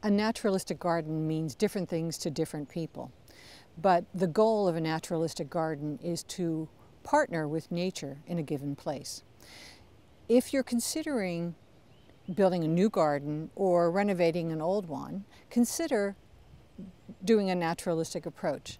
A naturalistic garden means different things to different people, but the goal of a naturalistic garden is to partner with nature in a given place. If you're considering building a new garden or renovating an old one, consider doing a naturalistic approach.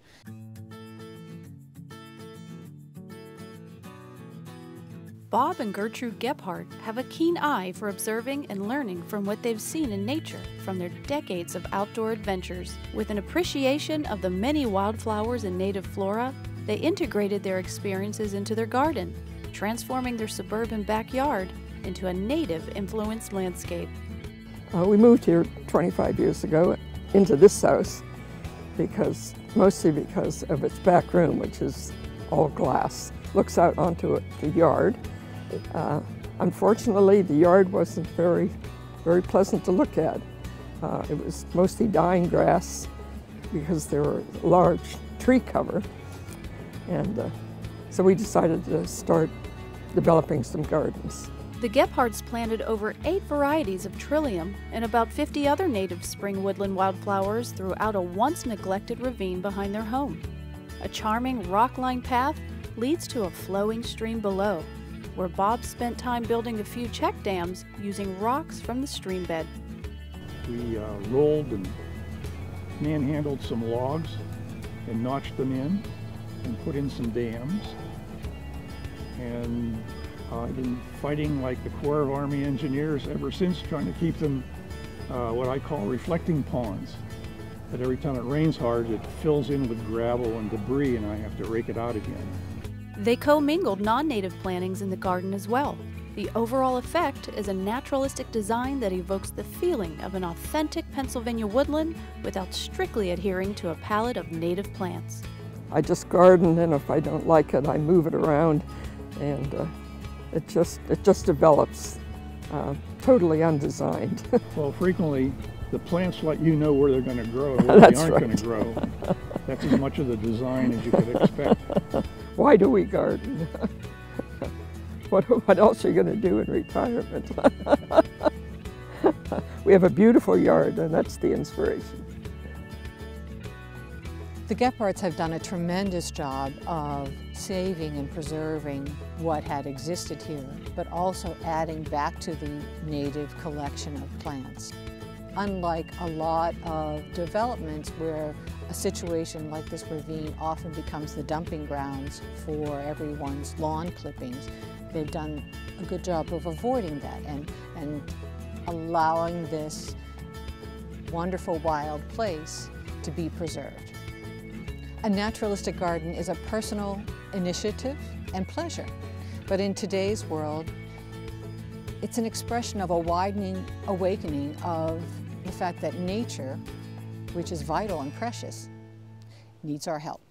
Bob and Gertrude Gebhardt have a keen eye for observing and learning from what they've seen in nature from their decades of outdoor adventures. With an appreciation of the many wildflowers and native flora, they integrated their experiences into their garden, transforming their suburban backyard into a native-influenced landscape. We moved here 25 years ago into this house mostly because of its back room, which is all glass. Looks out onto the yard. Unfortunately, the yard wasn't very pleasant to look at. It was mostly dying grass because there were large tree cover. And so we decided to start developing some gardens. The Gebhardts planted over 8 varieties of trillium and about 50 other native spring woodland wildflowers throughout a once-neglected ravine behind their home. A charming rock-lined path leads to a flowing stream below, where Bob spent time building a few check dams using rocks from the stream bed. We rolled and manhandled some logs and notched them in and put in some dams. And I've been fighting like the Corps of Army Engineers ever since, trying to keep them what I call reflecting ponds. That every time it rains hard, it fills in with gravel and debris and I have to rake it out again. They co-mingled non-native plantings in the garden as well. The overall effect is a naturalistic design that evokes the feeling of an authentic Pennsylvania woodland without strictly adhering to a palette of native plants. I just garden, and if I don't like it, I move it around, and it just develops totally undesigned. Well, frequently the plants let you know where they're going to grow, where they aren't going to grow. That's as much of the design as you could expect. Why do we garden? What else are you going to do in retirement? We have a beautiful yard, and that's the inspiration. The Gebhardts have done a tremendous job of saving and preserving what had existed here, but also adding back to the native collection of plants. Unlike a lot of developments where a situation like this ravine often becomes the dumping grounds for everyone's lawn clippings, they've done a good job of avoiding that and allowing this wonderful wild place to be preserved. A naturalistic garden is a personal initiative and pleasure, but in today's world, it's an expression of a widening awakening of the fact that nature, which is vital and precious, needs our help.